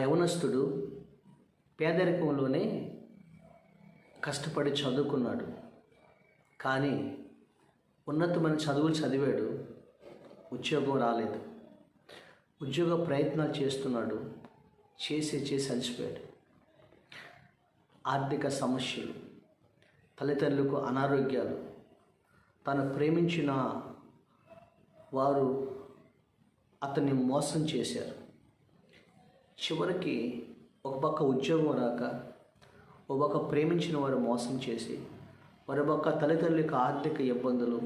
యవనస్తుడు పేదరికంలోనే కష్టపడి చదువుకున్నాడు. కానీ ఉన్నతమైన చదువులు చదివాడు, ఉద్యోగం రాలేదు. ఉద్యోగ ప్రయత్నాలు చేస్తున్నాడు, చేసి అలసిపోయాడు. ఆర్థిక సమస్యలు, తల్లిదండ్రులకు అనారోగ్యాలు, తను ప్రేమించిన వారు అతన్ని మోసం చేశారు. చివరికి ఒక పక్క ఉద్యోగం రాక, ఒక పక్క ప్రేమించిన వారు మోసం చేసి, మరో పక్క తల్లిదండ్రులకు ఆర్థిక ఇబ్బందులు,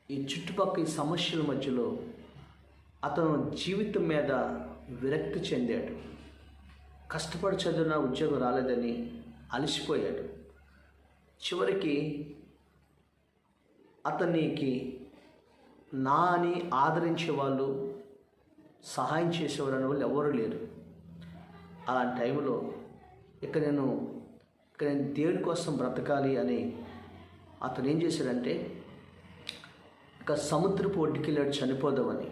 ఈ చుట్టుపక్కల ఈ సమస్యల మధ్యలో అతను జీవితం మీద విరక్తి చెందాడు. కష్టపడి చదివిన ఉద్యోగం రాలేదని అలసిపోయాడు. చివరికి అతనికి నా అని ఆదరించే వాళ్ళు, సహాయం చేసేవారు అనే వాళ్ళు ఎవరు లేరు. అలాంటి టైంలో ఇక నేను దేవుడి కోసం బ్రతకాలి అని అతను ఏం చేశాడంటే, ఇక సముద్రపు ఒడ్డుకి వెళ్ళాడు చనిపోదామని.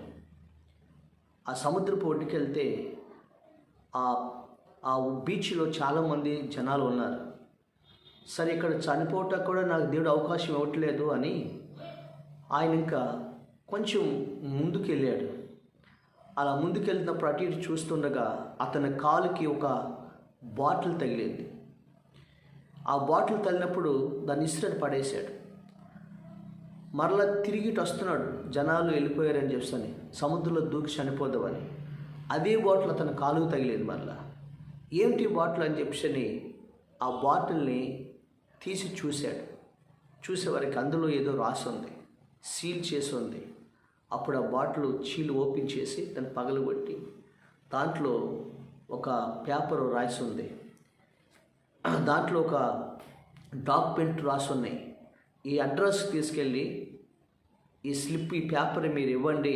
ఆ సముద్రపు ఒడ్డుకి వెళ్తే ఆ బీచ్లో చాలామంది జనాలు ఉన్నారు. సరే, ఇక్కడ చనిపోవటం కూడా నాకు దేవుడు అవకాశం ఇవ్వట్లేదు అని ఆయన ఇంకా కొంచెం ముందుకు వెళ్ళాడు. అలా ముందుకెళ్తున్నప్పుడు అటు ఇటు చూస్తుండగా అతని కాలుకి ఒక బాటిల్ తగిలింది. ఆ బాటిల్ తగిలినప్పుడు దాన్ని ఇసురని పడేశాడు. మరలా తిరిగి వస్తున్నాడు, జనాలు వెళ్ళిపోయారని చెప్పని సముద్రంలో దూకి చనిపోదామని. అదే బాటిల్ అతని కాలుకు తగిలేదు. మరలా ఏమిటి బాటిల్ అని చెప్పని ఆ బాటిల్ని తీసి చూశాడు. చూసేవారికి అందులో ఏదో రాసి ఉంది, సీల్ చేసి ఉంది. అప్పుడు ఆ బాటిల్ చీలు ఓపెన్ చేసి దాన్ని పగలగొట్టి దాంట్లో ఒక పేపర్ రాసి ఉంది. దాంట్లో ఒక డాక్యుమెంట్ రాసి ఉన్నాయి. ఈ అడ్రస్ తీసుకెళ్ళి ఈ స్లిప్, ఈ పేపర్ మీరు ఇవ్వండి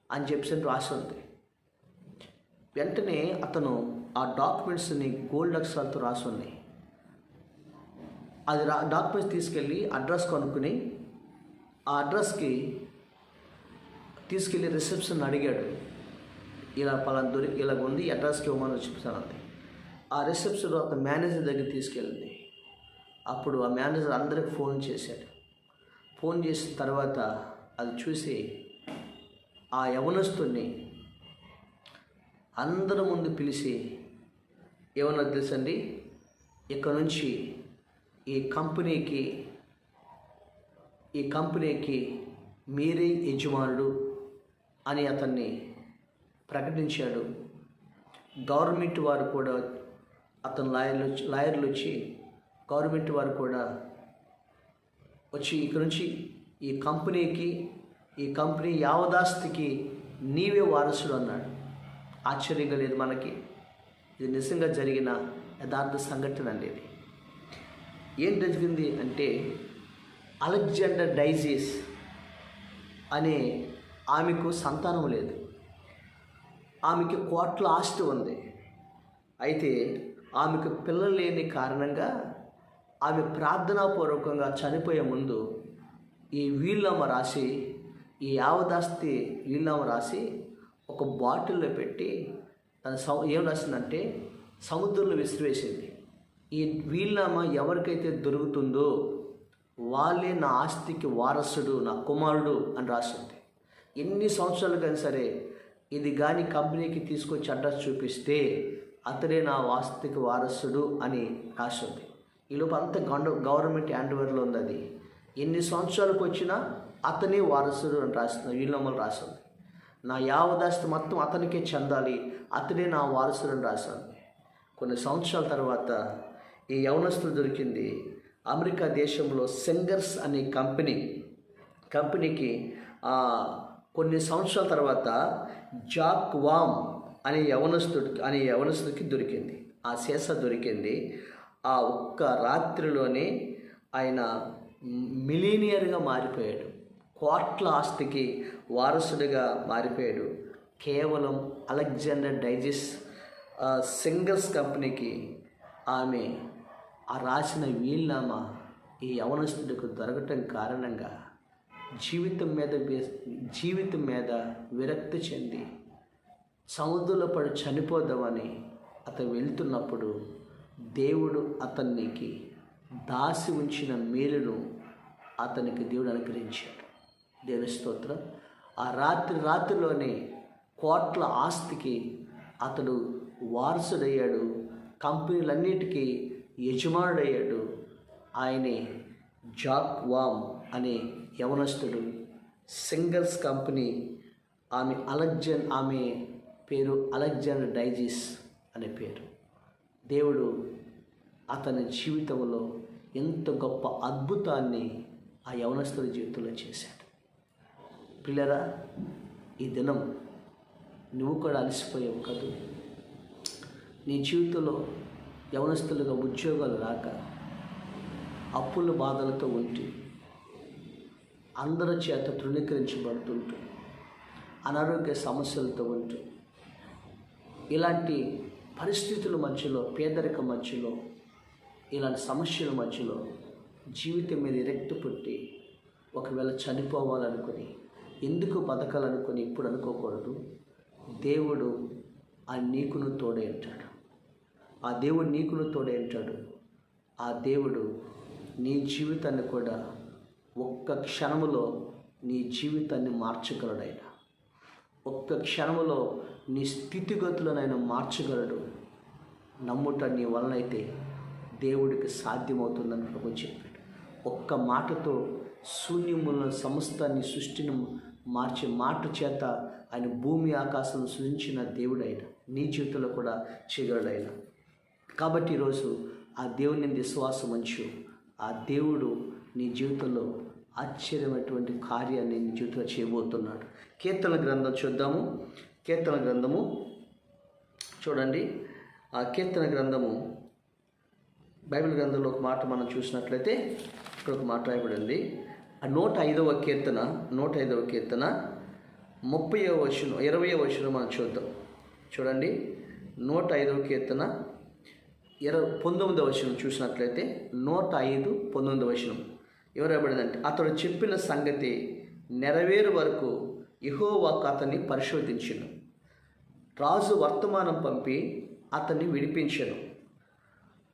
అని చెప్పి రాసి ఉంది. వెంటనే అతను ఆ డాక్యుమెంట్స్ని గోల్డ్ అక్షరాలతో రాసి ఉన్నాయి. అది డాక్యుమెంట్స్ తీసుకెళ్ళి అడ్రస్ కనుక్కుని ఆ అడ్రస్కి తీసుకెళ్ళి రిసెప్షన్ అడిగాడు. ఇలా పలానా ఇలాగ ఉంది, అడ్రస్కి ఇవ్వమని చెప్తానంది. ఆ రిసెప్షన్ అతను మేనేజర్ దగ్గర తీసుకెళ్ళింది. అప్పుడు ఆ మేనేజర్ అందరికి ఫోన్ చేశాడు. ఫోన్ చేసిన తర్వాత అది చూసి ఆ యవనస్తుని అందరి ముందు పిలిచి, ఏమన్నా తెలుసండి, ఇక్కడ నుంచి ఈ కంపెనీకి మీరే యజమానుడు అని అతన్ని ప్రకటించాడు. గవర్నమెంట్ వారు కూడా, అతను లాయర్లు వచ్చి గవర్నమెంట్ వారు కూడా వచ్చి ఇక్కడ నుంచి ఈ కంపెనీ యావదాస్తికి నీవే వారసుడు అన్నాడు. ఆశ్చర్యంగా లేదు మనకి? ఇది నిజంగా జరిగిన యథార్థ సంఘటన అండి. ఇది ఏం జరిగింది అంటే, అలెగ్జాండర్ డైజీస్ అనే ఆమెకు సంతానం లేదు. ఆమెకి కోట్ల ఆస్తి ఉంది. అయితే ఆమెకు పిల్లలు లేని కారణంగా ఆమె ప్రార్థనాపూర్వకంగా చనిపోయే ముందు ఈ వీలునామా రాసి, ఈ యావదాస్తి వీలునామా రాసి ఒక బాటిల్లో పెట్టి తన ఏం రాసిందంటే సముద్రంలో విసిరివేసింది. ఈ వీలునామా ఎవరికైతే దొరుకుతుందో వాళ్ళే నా ఆస్తికి వారసుడు, నా కుమారుడు అని రాసింది. ఎన్ని సంవత్సరాలు కానీ సరే ఇది కానీ కంపెనీకి తీసుకొచ్చి అడ్రస్ చూపిస్తే అతడే నా ఆస్తికి వారసుడు అని రాసింది. ఈలోపు అంత గవర్నమెంట్ హ్యాండ్ఓవర్లో ఉంది. అది ఎన్ని సంవత్సరాలకు వచ్చినా అతనే వారసుడు అని రాస్తుంది, వీలునామాలు రాసింది. నా యావదాస్తి మొత్తం అతనికే చెందాలి, అతనే నా వారసుడు అని రాసింది. కొన్ని సంవత్సరాల తర్వాత ఈ యవనస్తులు దొరికింది. అమెరికా దేశంలో సెంగర్స్ అనే కంపెనీకి కొన్ని సంవత్సరాల తర్వాత జాక్ వామ్ అనే యవనస్తుడికి దొరికింది. ఆ సీసా దొరికింది. ఆ ఒక్క రాత్రిలోనే ఆయన మిలీనియర్గా మారిపోయాడు. కోట్ల ఆస్తికి వారసుడిగా మారిపోయాడు. కేవలం అలెగ్జాండర్ డైజీస్ సెంగర్స్ కంపెనీకి ఆమె ఆ రాసిన వీలునామా ఈ యవనస్తుడికి దొరకటం కారణంగా జీవితం మీద విరక్తి చెంది సముద్రంలో పడి చనిపోదామని అతను వెళ్తున్నప్పుడు దేవుడు అతనికి దాసి ఉంచిన మేలును అతనికి దేవుడు అనుగ్రహించాడు. దేవుని స్తోత్రం. ఆ రాత్రిలోనే కోట్ల ఆస్తికి అతడు వారసుడయ్యాడు. కంపెనీలన్నిటికీ యజమానుడయ్యాడు. ఆయనే జాక్ వామ్ అనే యవనస్తుడు. సింగర్స్ కంపెనీ ఆమె పేరు అలెగ్జాండర్ డైజిస్ అనే పేరు. దేవుడు అతని జీవితంలో ఎంత గొప్ప అద్భుతాన్ని ఆ యవనస్తుడి జీవితంలో చేశాడు. పిల్లరా, ఈ దినం నువ్వు కూడా అలసిపోయావు కదూ. నీ జీవితంలో యవనస్తులుగా ఉద్యోగాలు రాక, అప్పుల బాధలతో ఉంటూ, అందరి చేత తృణీకరించబడుతుంటూ, అనారోగ్య సమస్యలతో ఉంటూ, ఇలాంటి పరిస్థితుల మధ్యలో, పేదరిక మధ్యలో, ఇలాంటి సమస్యల మధ్యలో జీవితం మీద విరక్తి పుట్టి ఒకవేళ చనిపోవాలనుకుని, ఎందుకు బతకాలనుకుని ఇప్పుడు అనుకోకూడదు. దేవుడు నీకును తోడే ఉంటాడు. ఆ దేవుడు నీకును తోడే ఉంటాడు. ఆ దేవుడు నీ జీవితాన్ని కూడా ఒక్క క్షణములో నీ జీవితాన్ని మార్చగలడైనా, ఒక్క క్షణములో నీ స్థితిగతులను ఆయన మార్చగలడు. నమ్ముట నీ వలనైతే దేవుడికి సాధ్యమవుతుందని ప్రభు చెప్పాడు. ఒక్క మాటతో శూన్యముల సమస్తాన్ని సృష్టిని మార్చే మాట చేత ఆయన భూమి ఆకాశం సృజించిన దేవుడైన నీ జీవితంలో కూడా చేయగలడైన. కాబట్టి ఈరోజు ఆ దేవుని విశ్వాసం ఉంచు. ఆ దేవుడు నీ జీవితంలో ఆశ్చర్యమైనటువంటి కార్యాన్ని నీ జీవితంలో చేయబోతున్నాడు. కీర్తన గ్రంథం చూద్దాము. కీర్తన గ్రంథము చూడండి. ఆ కీర్తన గ్రంథము బైబిల్ గ్రంథంలో ఒక మాట మనం చూసినట్లయితే ఇక్కడ ఒక మాట రాయబడింది. 105వ కీర్తన 30వ వచనం 20వ వచనం మనం చూద్దాం. చూడండి, 105వ కీర్తన 19వ వచనం చూసినట్లయితే 105, 19వ వచనం ఎవరు రాయబడిందంటే, అతడు చెప్పిన సంగతి నెరవేరు వరకు యెహోవా అతన్ని పరిశోధించెను. రాజు వర్తమానం పంపి అతన్ని విడిపించెను.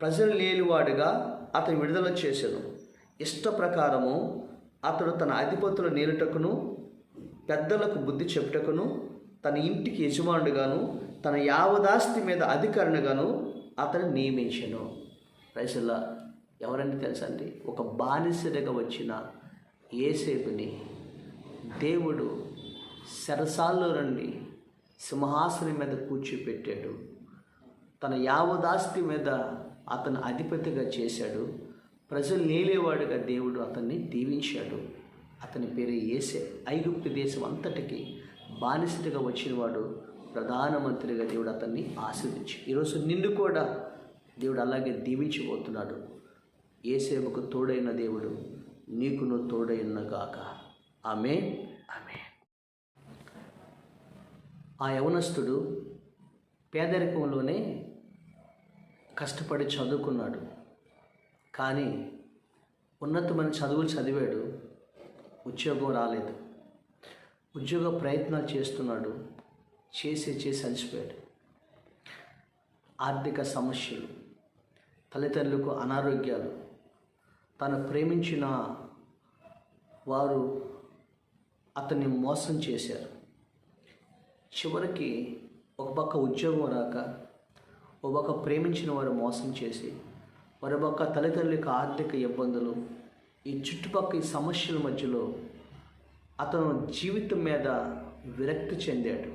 ప్రజలు లేనివాడుగా అతను విడుదల చేసెను. ఇష్ట ప్రకారము అతడు తన అధిపతుల నేలుటకును, పెద్దలకు బుద్ధి చెప్పుటకును, తన ఇంటికి యజమానుడుగాను, తన యావదాస్తి మీద అధికారినిగాను అతను నియమించెను. రైతుల్లా ఎవరంటే తెలుసా అండి, ఒక బానిసడిగా వచ్చిన యేసేపుని దేవుడు చెరసాల్లో నుండి సింహాసనం మీద కూర్చోపెట్టాడు. తన యావదాస్తి మీద అతను అధిపతిగా చేశాడు. ప్రజలు నేలేవాడుగా దేవుడు అతన్ని దీవించాడు. అతని పేరు యేసేపు. ఐగుప్తు దేశం అంతటికి బానిసడిగా వచ్చినవాడు ప్రధానమంత్రిగా దేవుడు అతన్ని ఆశీర్వదించి, ఈరోజు నిన్ను కూడా దేవుడు అలాగే దీవించబోతున్నాడు. యేసేపుకు తోడైన దేవుడు నీకును తోడైనగాక. ఆమేన్, ఆమేన్. ఆ యవనస్తుడు పేదరికంలోనే కష్టపడి చదువుకున్నాడు. కానీ ఉన్నతమైన చదువులు చదివాడు, ఉద్యోగం రాలేదు. ఉద్యోగ ప్రయత్నాలు చేస్తున్నాడు, చేసి అలసిపోయాడు. ఆర్థిక సమస్యలు, తల్లిదండ్రులకు అనారోగ్యాలు, తను ప్రేమించిన వారు అతన్ని మోసం చేశారు. చివరికి ఒక పక్క ఉద్యోగం రాక, ఒక పక్క ప్రేమించిన వారు మోసం చేసి, మరో పక్క తల్లిదండ్రులకు ఆర్థిక ఇబ్బందులు, ఈ చుట్టుపక్కల ఈ సమస్యల మధ్యలో అతను జీవితం మీద విరక్తి చెందాడు.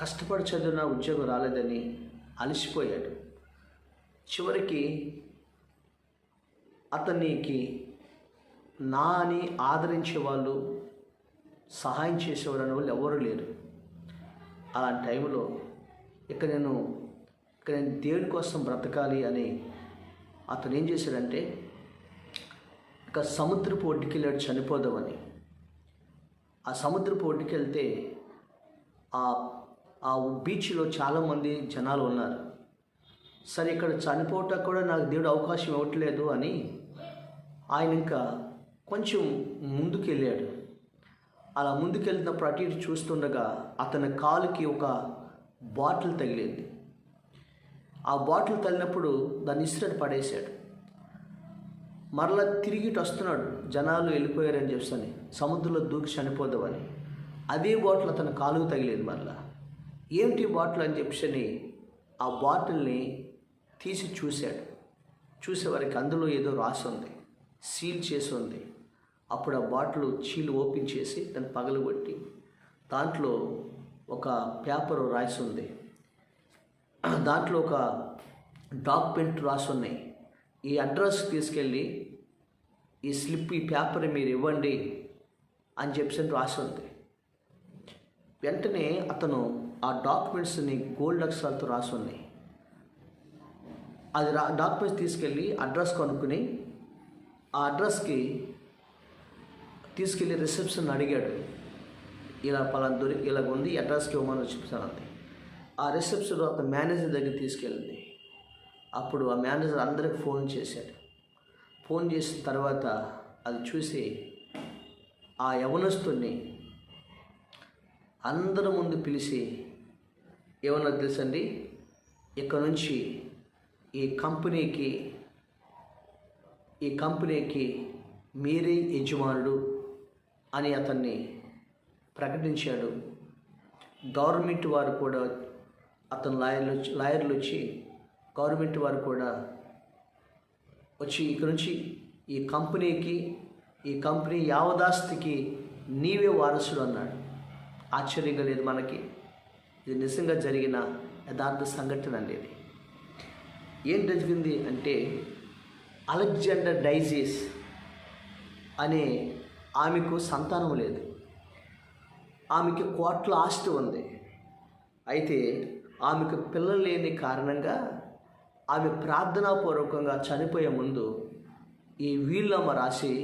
కష్టపడి చదివిన ఉద్యోగం రాలేదని అలసిపోయాడు. చివరికి అతనికి నా అని ఆదరించే వాళ్ళు, సహాయం చేసేవారు అనే వాళ్ళు ఎవరు లేరు. అలాంటి టైంలో ఇక నేను దేవుని కోసం బ్రతకాలి అని అతను ఏం చేశాడంటే, ఇక సముద్రపు ఒడ్డుకి వెళ్ళాడు చనిపోదామని. ఆ సముద్రపు ఒడ్డుకి వెళ్తే ఆ బీచ్లో చాలామంది జనాలు ఉన్నారు. సరే, ఇక్కడ చనిపోవటం కూడా నాకు దేవుడు అవకాశం ఇవ్వట్లేదు అని ఆయన ఇంకా కొంచెం ముందుకు వెళ్ళాడు. అలా ముందుకెళ్తున్నప్పుడు అటు ఇటు చూస్తుండగా అతని కాలుకి ఒక బాటిల్ తగిలింది. ఆ బాటిల్ తల్లినప్పుడు దాన్ని ఇసిరెట్ పడేశాడు. మరలా తిరిగి వస్తున్నాడు, జనాలు వెళ్ళిపోయారని చెప్పని సముద్రంలో దూకి చనిపోదామని. అదే బాటిల్ అతను కాలుకు తగిలేదు. మరలా ఏమిటి బాటిల్ అని చెప్పని ఆ బాటిల్ని తీసి చూశాడు. చూసేవారికి అందులో ఏదో రాసి ఉంది, సీల్ చేసి ఉంది. అప్పుడు ఆ బాటిల్ చీలు ఓపెన్ చేసి దాన్ని పగలగొట్టి దాంట్లో ఒక పేపర్ రాసి ఉంది. దాంట్లో ఒక డాక్యుమెంట్ రాసి ఉన్నాయి. ఈ అడ్రస్ తీసుకెళ్ళి ఈ స్లిప్, ఈ పేపర్ మీరు ఇవ్వండి అని చెప్పి రాసి ఉంది. వెంటనే అతను ఆ డాక్యుమెంట్స్ని గోల్డ్ అక్షరాలతో రాసి ఉన్నాయి. అది డాక్యుమెంట్స్ తీసుకెళ్ళి అడ్రస్ కనుక్కుని ఆ అడ్రస్కి తీసుకెళ్ళి రిసెప్షన్ అడిగాడు. ఇలా పలానా ఇలాగ ఉంది, అడ్రస్కి ఇవ్వమని చెప్తాను అంతే. ఆ రిసెప్షన్ అతను మేనేజర్ దగ్గర తీసుకెళ్ళింది. అప్పుడు ఆ మేనేజర్ అందరికి ఫోన్ చేశాడు. ఫోన్ చేసిన తర్వాత అది చూసి ఆ యవనస్తుని అందరి ముందు పిలిచి ఏమన్నా తెలుసండి, ఇక్కడ నుంచి ఈ కంపెనీకి మీరే యజమానుడు అని అతన్ని ప్రకటించాడు. గవర్నమెంట్ వారు కూడా, అతను లాయర్లు వచ్చి గవర్నమెంట్ వారు కూడా వచ్చి ఇక్కడ నుంచి ఈ కంపెనీ యావదాస్తికి నీవే వారసుడు అన్నాడు. ఆశ్చర్యంగా లేదు మనకి? ఇది నిజంగా జరిగిన యథార్థ సంఘటన అండి. ఇది ఏం జరిగింది అంటే, అలెగ్జాండర్ డైజీస్ అనే ఆమెకు సంతానం లేదు. ఆమెకి కోట్ల ఆస్తి ఉంది. అయితే ఆమెకు పిల్లలు లేని కారణంగా ఆమె ప్రార్థనాపూర్వకంగా చనిపోయే ముందు ఈ వీలునామా రాసి,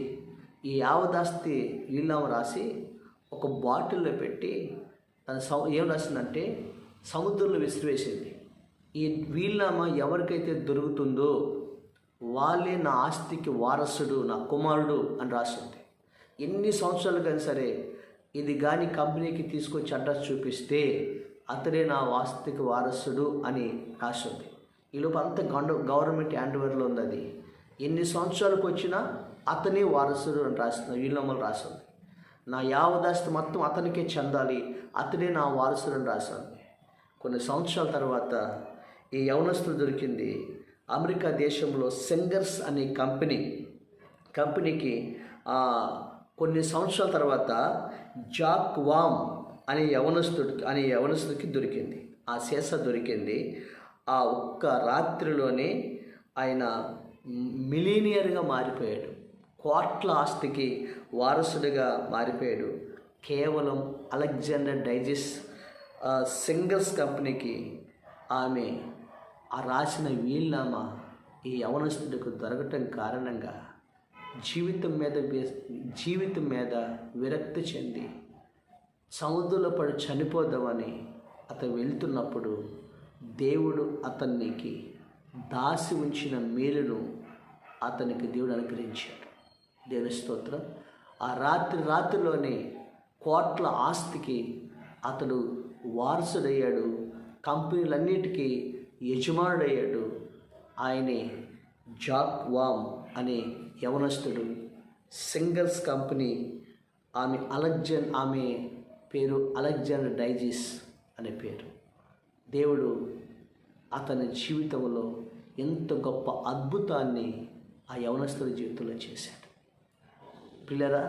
ఈ యావదాస్తి వీలునామా రాసి ఒక బాటిల్లో పెట్టి తన ఏం రాసిందంటే సముద్రంలో విసిరివేసింది. ఈ వీలునామా ఎవరికైతే దొరుకుతుందో వాళ్ళే నా ఆస్తికి వారసుడు, నా కుమారుడు అని రాసింది. ఎన్ని సంవత్సరాలు కానీ సరే ఇది కానీ కంపెనీకి తీసుకొచ్చి అడ్రస్ చూపిస్తే అతడే నా ఆస్తికి వారసుడు అని రాసింది. ఈలోపు అంత గవర్నమెంట్ హ్యాండ్ఓవర్లో ఉంది. అది ఎన్ని సంవత్సరాలకు వచ్చినా అతనే వారసుడు అని రాస్తుంది, వీలునామాలు రాసింది. నా యావదాస్తి మొత్తం అతనికే చెందాలి, అతనే నా వారసుడు అని రాసింది. కొన్ని సంవత్సరాల తర్వాత ఈ యవనస్తులు దొరికింది. అమెరికా దేశంలో సెంగర్స్ అనే కంపెనీకి కొన్ని సంవత్సరాల తర్వాత జాక్ వామ్ అనే యవనస్తుడికి దొరికింది. ఆ సీసా దొరికింది. ఆ ఒక్క రాత్రిలోనే ఆయన మిలీనియర్గా మారిపోయాడు. కోట్ల ఆస్తికి వారసుడిగా మారిపోయాడు. కేవలం అలెగ్జాండర్ డైజీస్ సెంగర్స్ కంపెనీకి ఆమె ఆ రాసిన వీలునామా ఈ యవనస్తుడికి దొరకటం కారణంగా జీవితం మీద విరక్తి చెంది సముద్రంలో పడి చనిపోదామని అతను వెళ్తున్నప్పుడు దేవుడు అతనికి దాసి ఉంచిన మేలును అతనికి దేవుడు అనుగ్రహించాడు. దేవుని స్తోత్రం. ఆ రాత్రిలోనే కోట్ల ఆస్తికి అతడు వారసుడయ్యాడు. కంపెనీలన్నిటికీ యజమానుడయ్యాడు. ఆయనే జాక్ వామ్ అనే యవనస్తుడు. సింగర్స్ కంపెనీ ఆమె పేరు అలెగ్జాండర్ డైజీస్ అనే పేరు. దేవుడు అతని జీవితంలో ఎంత గొప్ప అద్భుతాన్ని ఆ యవనస్తుడి జీవితంలో చేశాడు. పిల్లరా,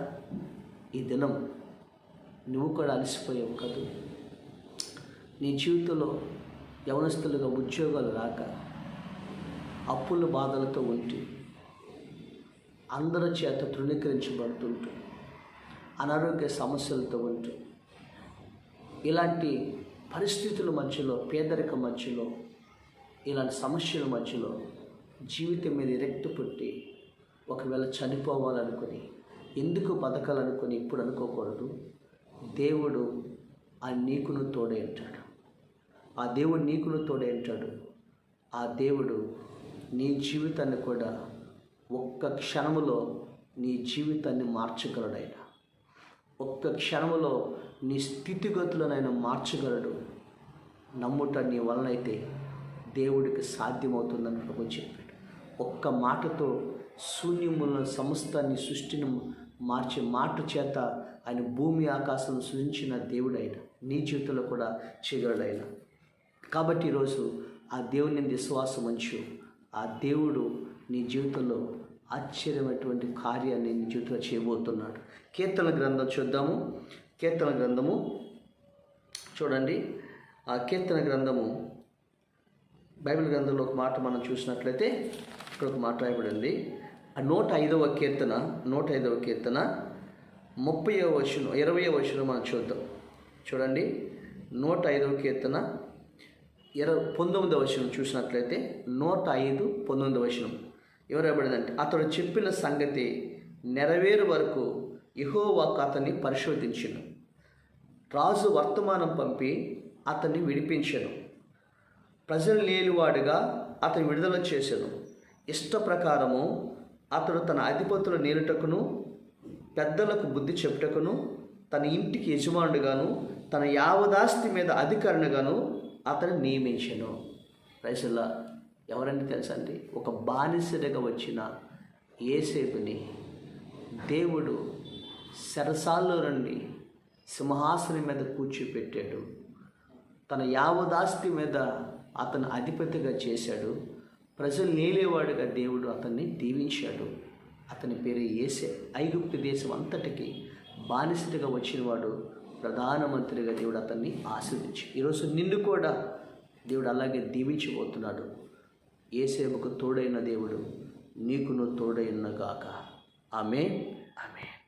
ఈ దినం నువ్వు కూడా అలసిపోయావు కదూ? నీ జీవితంలో యవనస్తులుగా ఉద్యోగాలు రాక, అప్పుల బాధలతో ఉంటూ, అందరి చేత తృణీకరించబడుతుంటూ, అనారోగ్య సమస్యలతో ఉంటూ, ఇలాంటి పరిస్థితుల మధ్యలో, పేదరిక మధ్యలో, ఇలాంటి సమస్యల మధ్యలో జీవితం మీద విరక్తి పుట్టి ఒకవేళ చనిపోవాలనుకుని, ఎందుకు బతకాలనుకుని ఇప్పుడు అనుకోకూడదు. దేవుడు నీకును తోడే ఉంటాడు. ఆ దేవుడు నీకును తోడే ఉంటాడు. ఆ దేవుడు నీ జీవితాన్ని కూడా ఒక్క క్షణములో నీ జీవితాన్ని మార్చగలడు. ఒక్క క్షణములో నీ స్థితిగతులను ఆయన మార్చగలడు. నమ్ముట నీ వలనైతే దేవుడికి సాధ్యమవుతుందని ప్రభు చెప్పాడు. ఒక్క మాటతో శూన్యములను సమస్తాన్ని సృష్టిని మార్చే మాట చేత ఆయన భూమి ఆకాశం సృజించిన దేవుడు ఆయన నీ జీవితంలో కూడా చేయగలడు ఆయన. కాబట్టి ఈరోజు ఆ దేవుని విశ్వాసం ఉంచు. ఆ దేవుడు నీ జీవితంలో ఆశ్చర్యమైనటువంటి కార్యాన్ని నీ జీవితంలో చేయబోతున్నాడు. కీర్తన గ్రంథం చూద్దాము. కీర్తన గ్రంథము చూడండి. ఆ కీర్తన గ్రంథము బైబిల్ గ్రంథంలో ఒక మాట మనం చూసినట్లయితే ఇక్కడ ఒక మాట రాయబడింది. ఆ 105వ కీర్తన 105వ కీర్తన 30వ వచనం 20వ వచనం మనం చూద్దాం. చూడండి 105వ కీర్తన 19వ వచనం చూసినట్లయితే 105 19వ వచనం ఎవరు రాయబడిందంటే, అతడు చెప్పిన సంగతి నెరవేరు వరకు యెహోవా అతన్ని పరిశోధించెను. రాజు వర్తమానం పంపి అతన్ని విడిపించెను. ప్రజలు లేనివాడుగా అతను విడుదల చేసెను. ఇష్ట ప్రకారము అతడు తన అధిపతుల నేలుటకును పెద్దలకు బుద్ధి చెప్పుటకును తన ఇంటికి యజమానుడుగాను తన యావదాస్తి మీద అధికారినిగాను అతను నియమించెను. రైతుల్లా ఎవరంటే తెలుసా అండి, ఒక బానిసడిగా వచ్చిన యేసేపుని దేవుడు చెరసాల్లో నుండి సింహాసనం మీద కూర్చోపెట్టాడు. తన యావదాస్తి మీద అతను అధిపతిగా చేశాడు. ప్రజలు నేలేవాడుగా దేవుడు అతన్ని దీవించాడు. అతని పేరు యేసే. ఐగుప్తు దేశం అంతటికి బానిసడిగా వచ్చినవాడు ప్రధానమంత్రిగా దేవుడు అతన్ని ఆశీర్వదించి ఈరోజు నిన్ను కూడా దేవుడు అలాగే దీవించబోతున్నాడు. యేసేపుకు తోడైన దేవుడు నీకును తోడైనగాక. ఆమేన్. ఆమేన్.